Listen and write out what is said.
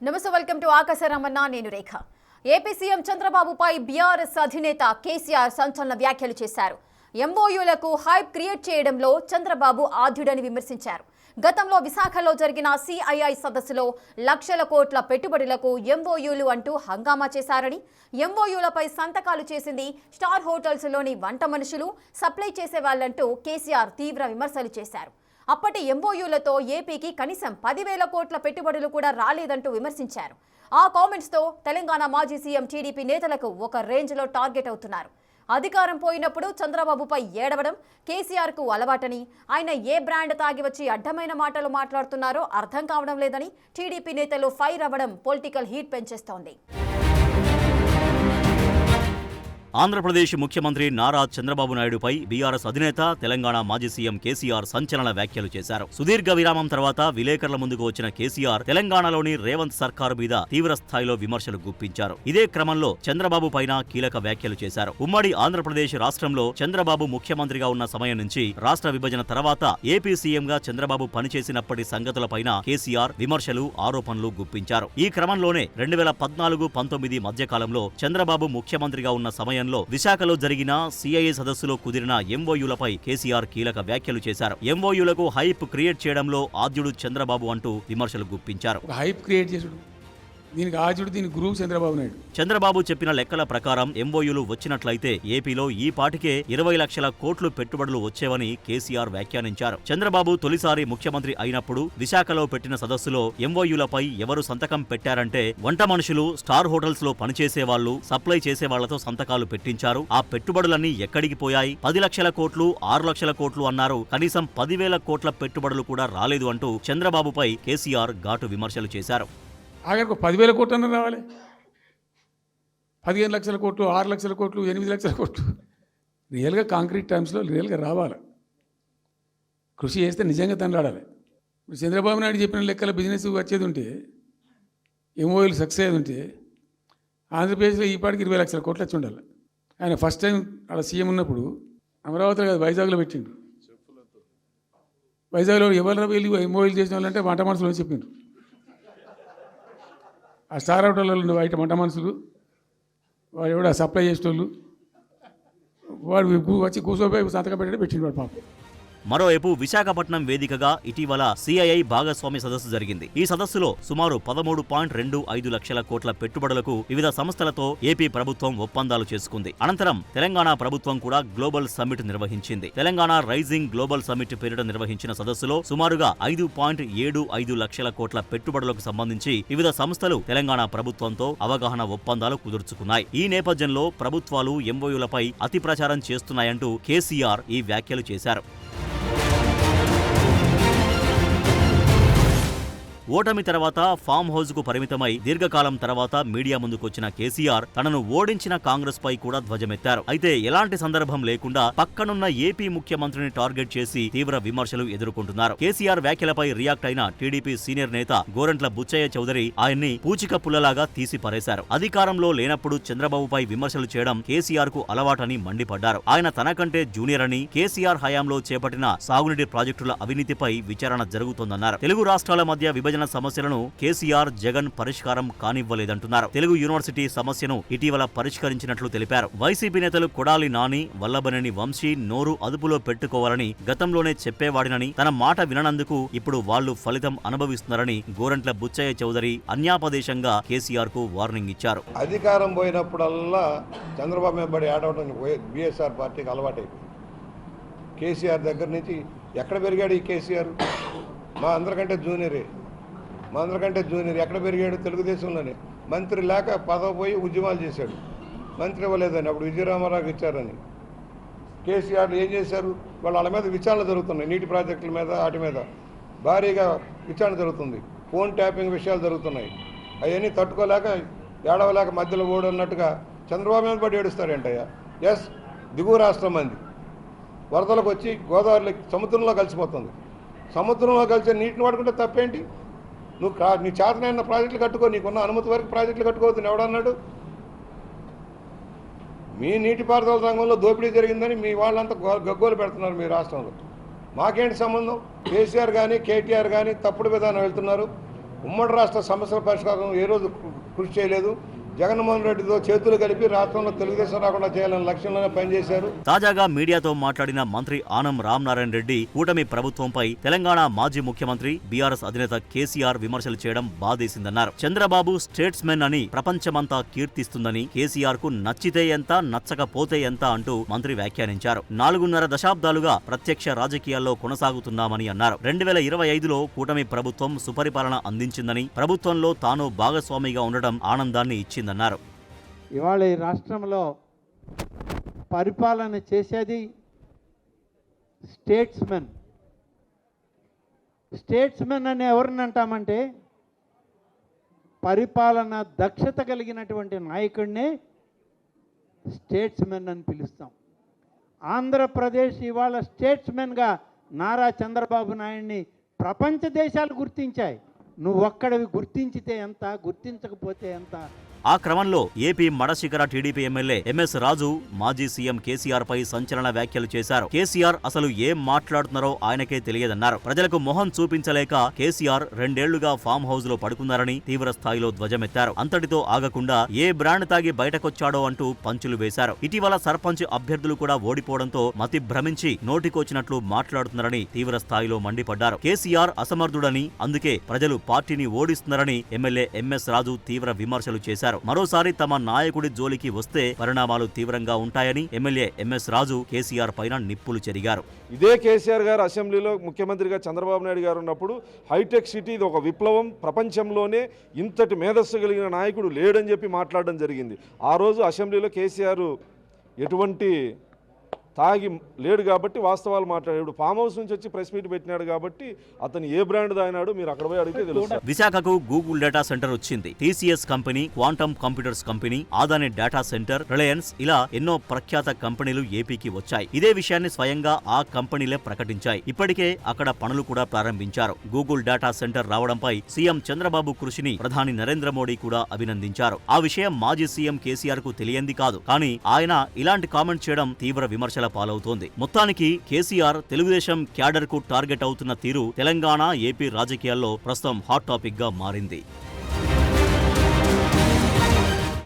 నమస్తే, welcome to Akasharamanna. నేను Rekha. AP CM చంద్రబాబుపై బీఆర్ఎస్ అధినేత కేసీఆర్ సంచలన వ్యాఖ్యలు చేశారు. ఎంఓయూలకు హైప్ క్రియేట్ చేయడంలో చంద్రబాబు ఆద్యుడని విమర్శించారు. గతంలో విశాఖలో జరిగిన సిఐఐ సదస్సులో లక్షల కోట్ల పెట్టుబడులకు ఎంఓయూలు అంటూ హంగామా చేశారని, ఎంఓయూలపై సంతకాలు చేసింది స్టార్ హోటల్స్లోని వంట మనుషులు, సప్లై చేసేవాళ్లంటూ కేసీఆర్ తీవ్ర విమర్శలు చేశారు. అప్పటి ఎంఓయూలతో ఏపీకి కనీసం 10,000 కోట్ల పెట్టుబడులు కూడా రాలేదంటూ విమర్శించారు. ఆ కామెంట్స్తో తెలంగాణ మాజీ సీఎం టీడీపీ నేతలకు ఒక రేంజ్లో టార్గెట్ అవుతున్నారు. అధికారం పోయినప్పుడు చంద్రబాబుపై ఏడవడం కేసీఆర్కు అలవాటని, ఆయన ఏ బ్రాండ్ తాగి వచ్చి అడ్డమైన మాటలు మాట్లాడుతున్నారో అర్థం కావడం లేదని టీడీపీ నేతలు ఫైర్ అవ్వడం పొలిటికల్ హీట్ పెంచేస్తోంది. ఆంధ్రప్రదేశ్ ముఖ్యమంత్రి నారా చంద్రబాబు నాయుడుపై బీఆర్ఎస్ అధినేత తెలంగాణ మాజీ సీఎం కేసీఆర్ సంచలన వ్యాఖ్యలు చేశారు. సుదీర్ఘ విరామం తర్వాత విలేకరుల ముందుకు వచ్చిన కేసీఆర్ తెలంగాణలోని రేవంత్ సర్కారు మీద తీవ్ర స్థాయిలో విమర్శలు గుప్పించారు. ఇదే క్రమంలో చంద్రబాబు పైన కీలక వ్యాఖ్యలు చేశారు. ఉమ్మడి ఆంధ్రప్రదేశ్ రాష్ట్రంలో చంద్రబాబు ముఖ్యమంత్రిగా ఉన్న సమయం నుంచి రాష్ట్ర విభజన తర్వాత ఏపీ సీఎంగా చంద్రబాబు పనిచేసినప్పటి సంగతులపైన కేసీఆర్ విమర్శలు, ఆరోపణలు గుప్పించారు. ఈ క్రమంలోనే 2014-19 మధ్యకాలంలో చంద్రబాబు ముఖ్యమంత్రిగా ఉన్న సమయం విశాఖలో జరిగిన సిఐఏ సదస్సులో కుదిరిన ఎంఓయూలపై కేసీఆర్ కీలక వ్యాఖ్యలు చేశారు. ఎంఓయూలకు హైప్ క్రియేట్ చేయడంలో ఆద్యుడు చంద్రబాబు అంటూ విమర్శలు గుప్పించారు. హైప్ క్రియేట్ చేసుడు, దీనికి ఆద్యుడు, దీని గురువు చంద్రబాబు నాయుడు. చంద్రబాబు చెప్పిన లెక్కల ప్రకారం ఎంఓయూలు వచ్చినట్లయితే ఏపీలో ఈ పాటికే 20 లక్షల కోట్లు పెట్టుబడులు వచ్చేవని కేసీఆర్ వ్యాఖ్యానించారు. చంద్రబాబు తొలిసారి ముఖ్యమంత్రి అయినప్పుడు విశాఖలో పెట్టిన సదస్సులో ఎంఓయూలపై ఎవరు సంతకం పెట్టారంటే వంట మనుషులు, స్టార్ హోటల్స్ లో పనిచేసేవాళ్లు, సప్లై చేసేవాళ్లతో సంతకాలు పెట్టించారు. ఆ పెట్టుబడులన్నీ ఎక్కడికి పోయాయి? 10 లక్షల కోట్లు, 6 లక్షల కోట్లు అన్నారు. కనీసం 10,000 కోట్ల పెట్టుబడులు కూడా రాలేదు అంటూ చంద్రబాబుపై కేసీఆర్ ఘాటు విమర్శలు చేశారు. ఆఖరికి 10,000 కోట్లు అన్న రావాలి. 15 లక్షల కోట్లు, 6 లక్షల కోట్లు, 8 లక్షల కోట్లు రియల్గా కాంక్రీట్ టైమ్స్లో రియల్గా రావాలి. కృషి చేస్తే నిజంగా తండ్రాడాలి. ఇప్పుడు చంద్రబాబు నాయుడు చెప్పిన లెక్కల బిజినెస్ వచ్చేది ఉంటే, ఎంఓఎల్ సక్సెస్ అయ్యేది ఉంటే ఆంధ్రప్రదేశ్లో ఈ పాటికి 20 లక్షల కోట్లు వచ్చి ఉండాలి. ఆయన ఫస్ట్ టైం అలా సీఎం ఉన్నప్పుడు అమరావతిలో కాదు, వైజాగ్లో పెట్టిండు. వైజాగ్లో ఎవరు వెళ్ళి ఎంఓఎల్ చేసిన వాళ్ళంటే వంట మనుషులు అని చెప్పిండ్రు. ఆ స్టార్ హోటల్లో ఉన్న బయట వంట మనుషులు, వాడు ఎవడ సప్లై చేసేటోళ్ళు, వాడు వచ్చి కూర్చోపోయి సంతకం పెట్టడం పెట్టిండు వాడు పాపం. మరోవైపు విశాఖపట్నం వేదికగా ఇటీవల సిఐఐ భాగస్వామి సదస్సు జరిగింది. ఈ సదస్సులో సుమారు 13.25 లక్షల కోట్ల పెట్టుబడులకు వివిధ సంస్థలతో ఏపీ ప్రభుత్వం ఒప్పందాలు చేసుకుంది. అనంతరం తెలంగాణ ప్రభుత్వం కూడా గ్లోబల్ సమ్మిట్ నిర్వహించింది. తెలంగాణ రైజింగ్ గ్లోబల్ సమ్మిట్ పేరిట నిర్వహించిన సదస్సులో సుమారుగా 5.75 లక్షల కోట్ల పెట్టుబడులకు సంబంధించి వివిధ సంస్థలు తెలంగాణ ప్రభుత్వంతో అవగాహన ఒప్పందాలు కుదుర్చుకున్నాయి. ఈ నేపథ్యంలో ప్రభుత్వాలు ఎంఓయూలపై అతి ప్రచారం చేస్తున్నాయంటూ కేసీఆర్ ఈ వ్యాఖ్యలు చేశారు. ఓటమి తర్వాత ఫామ్ హౌస్ కు పరిమితమై దీర్ఘకాలం తర్వాత మీడియా ముందుకొచ్చిన కేసీఆర్ తనను ఓడించిన కాంగ్రెస్ పై కూడా ధ్వజమెత్తారు. అయితే ఎలాంటి సందర్భం లేకుండా పక్కనున్న ఏపీ ముఖ్యమంత్రిని టార్గెట్ చేసి తీవ్ర విమర్శలు ఎదుర్కొంటున్నారు. కేసీఆర్ వ్యాఖ్యలపై రియాక్ట్ అయిన టీడీపీ సీనియర్ నేత గోరంట్ల బుచ్చయ్య చౌదరి ఆయన్ని పూచిక పుల్లలాగా తీసి పారేశారు. అధికారంలో లేనప్పుడు చంద్రబాబుపై విమర్శలు చేయడం కేసీఆర్ కు అలవాటని మండిపడ్డారు. ఆయన తనకంటే జూనియర్ అని, కేసీఆర్ హయాంలో చేపట్టిన సాగునీటి ప్రాజెక్టుల అవినీతిపై విచారణ జరుగుతోందన్నారు. తెలుగు రాష్ట్రాల మధ్య విభజన సమస్యలను కేసీఆర్, జగన్ పరిష్కారం కానివ్వలేదంటున్నారు. తెలుగు యూనివర్సిటీ సమస్యను ఇటీవల పరిష్కరించినట్లు తెలిపారు. వైసీపీ నేతలు కొడాలి నాని, వల్లభనేని వంశీ నోరు అదుపులో పెట్టుకోవాలని గతంలోనే చెప్పేవాడినని, తన మాట విననందుకు ఇప్పుడు వాళ్లు ఫలితం అనుభవిస్తున్నారని గోరంట్ల బుచ్చయ్య చౌదరి అన్యాపదేశంగా కేసీఆర్ కు వార్నింగ్ ఇచ్చారు. అధికారం పోయినప్పుడల్లా చంద్రబాబు మీద పడి ఆడవడం బీఎస్ఆర్ పార్టీకి అలవాటైపోయింది. కేసీఆర్ దగ్గర నుంచి ఎక్కడ పెరిగాడు ఈ కేసీఆర్? మా అందరికంటే జూనియరే. ఎక్కడ పెరిగాడు? తెలుగుదేశంలోనే. మంత్రి లేక పదవి పోయి ఉద్యమాలు చేశాడు. మంత్రి ఇవ్వలేదని అప్పుడు విజయరామారావుకి ఇచ్చారని. కేసీఆర్ ఏం చేశారు? వాళ్ళ మీద విచారణ జరుగుతున్నాయి. నీటి ప్రాజెక్టుల మీద, వాటి మీద భారీగా విచారణ జరుగుతుంది. ఫోన్ ట్యాపింగ్ విషయాలు జరుగుతున్నాయి. అవన్నీ తట్టుకోలేక, ఏడవలేక మధ్యలో ఓడన్నట్టుగా చంద్రబాబు మీద పడి ఏడుస్తారేంటయ్యా? ఎస్, దిగువ రాష్ట్రం మంది వరదలకు వచ్చి గోదావరిలో సముద్రంలో కలిసిపోతుంది. సముద్రంలో కలిసే నీటిని వాడుకుంటే తప్పేంటి? నువ్వు నీ చేతనైన ప్రాజెక్టులు కట్టుకో, నీకున్న అనుమతి వరకు ప్రాజెక్టులు కట్టుకోవద్దు ఎవడన్నాడు? మీ నీటిపారుదల రంగంలో దోపిడీ జరిగిందని మీ వాళ్ళంతా గగ్గోలు పెడుతున్నారు మీ రాష్ట్రంలో. మాకేంటి సంబంధం? కేసీఆర్ కానీ కేటీఆర్ కానీ తప్పుడు విధానం వెళ్తున్నారు. ఉమ్మడి రాష్ట్ర సమస్యల పరిష్కారం ఏ రోజు కృషి చేయలేదు. జగన్మోహన్ రెడ్డితో చేతులు కలిపి రాష్ట్రంలో తెలుగుదేశం రాకుండా చేయాలనే లక్ష్యంలోనే పనిచేశారు. తాజాగా మీడియాతో మాట్లాడిన మంత్రి ఆనం రామనారాయణ రెడ్డి కూటమి ప్రభుత్వంపై తెలంగాణ మాజీ ముఖ్యమంత్రి బీఆర్ఎస్ అధినేత కేసీఆర్ విమర్శలు చేయడం బాధేసిందన్నారు. చంద్రబాబు స్టేట్స్మెన్ అని ప్రపంచమంతా కీర్తిస్తుందని, కేసీఆర్ కు నచ్చితే ఎంత నచ్చకపోతే ఎంత అంటూ మంత్రి వ్యాఖ్యానించారు. 4.5 దశాబ్దాలుగా ప్రత్యక్ష రాజకీయాల్లో కొనసాగుతున్నామని అన్నారు. 2025లో కూటమి ప్రభుత్వం సుపరిపాలన అందించిందని, ప్రభుత్వంలో తాను భాగస్వామిగా ఉండడం ఆనందాన్ని ఇచ్చిందన్నారు. ఇవాళ ఈ రాష్ట్రంలో పరిపాలన చేసేది స్టేట్స్మెన్. స్టేట్స్మెన్ అని ఎవరిని అంటామంటే పరిపాలన దక్షత కలిగినటువంటి నాయకుడినే స్టేట్స్మెన్ అని పిలుస్తాం. ఆంధ్రప్రదేశ్ ఇవాళ స్టేట్స్మెన్గా నారా చంద్రబాబు నాయుడిని ప్రపంచ దేశాలు గుర్తించాయి. నువ్వొక్కడివి గుర్తించితే ఎంత, గుర్తించకపోతే ఎంత. ఆ క్రమంలో ఏపీ మడశిఖర టీడీపీ ఎమ్మెల్యే ఎంఎస్ రాజు మాజీ సీఎం కేసీఆర్ పై సంచలన వ్యాఖ్యలు చేశారు. కేసీఆర్ అసలు ఏం మాట్లాడుతున్నారో ఆయనకే తెలియదన్నారు. ప్రజలకు మొహం చూపించలేక కేసీఆర్ 2 ఏళ్లుగా ఫామ్ హౌస్ లో పడుకున్నారని తీవ్ర స్థాయిలో ధ్వజమెత్తారు. అంతటితో ఆగకుండా ఏ బ్రాండ్ తాగి బయటకొచ్చాడో అంటూ పంచులు వేశారు. ఇటీవల సర్పంచ్ అభ్యర్థులు కూడా ఓడిపోవడంతో మతి భ్రమించి నోటికొచ్చినట్లు మాట్లాడుతున్నారని తీవ్ర స్థాయిలో మండిపడ్డారు. కేసీఆర్ అసమర్థుడని, అందుకే ప్రజలు పార్టీని ఓడిస్తున్నారని ఎమ్మెల్యే ఎంఎస్ రాజు తీవ్ర విమర్శలు చేశారు. మరోసారి తమ నాయకుడి జోలికి వస్తే పరిణామాలు తీవ్రంగా ఉంటాయని ఎమ్మెల్యే ఎంఎస్ రాజు కేసీఆర్ పైన నిప్పులు చెరిగారు. ఇదే కేసీఆర్ గారు అసెంబ్లీలో ముఖ్యమంత్రిగా చంద్రబాబు నాయుడు గారు ఉన్నప్పుడు హైటెక్ సిటీ ఇది ఒక విప్లవం, ప్రపంచంలోనే ఇంతటి మేధస్సు కలిగిన నాయకుడు లేడని చెప్పి మాట్లాడడం జరిగింది. ఆ రోజు అసెంబ్లీలో కేసీఆర్ ఎటువంటి తాగి లేడు కాబట్టి వాస్తవాలు మాట్లాడాడు. ఫామ్ హౌస్ నుంచి వచ్చి ప్రెస్ మీట్ పెట్టినాడు కాబట్టి అతను ఏ బ్రాండ్ తాగినాడు మీరు అక్కడ పోయి అడిగితే తెలుస్తుంది. విశాఖకు గూగుల్ డేటా సెంటర్ వచ్చింది. TCS company, quantum computers company, Adani data centre, Reliance ఇలా ఎన్నో ప్రఖ్యాత కంపెనీలు ఏపీకి వచ్చాయి. ఇదే విషయాన్ని స్వయంగా ఆ కంపెనీలే ప్రకటించాయి. ఇప్పటికే అక్కడ పనులు కూడా ప్రారంభించారు. గూగుల్ డేటా సెంటర్ రావడంపై సీఎం చంద్రబాబు కృషిని ప్రధాని నరేంద్ర మోడీ కూడా అభినందించారు. ఆ విషయం మాజీ సీఎం కేసీఆర్ కు తెలియంది కాదు. కానీ ఆయన ఇలాంటి కామెంట్ చేయడం తీవ్ర విమర్శల పాలవుతోంది. మొత్తానికి కేసీఆర్ తెలుగుదేశం క్యాడర్ కు టార్గెట్ అవుతున్న తీరు తెలంగాణ, ఏపీ రాజకీయాల్లో ప్రస్తుతం హాట్ టాపిక్ గా మారింది.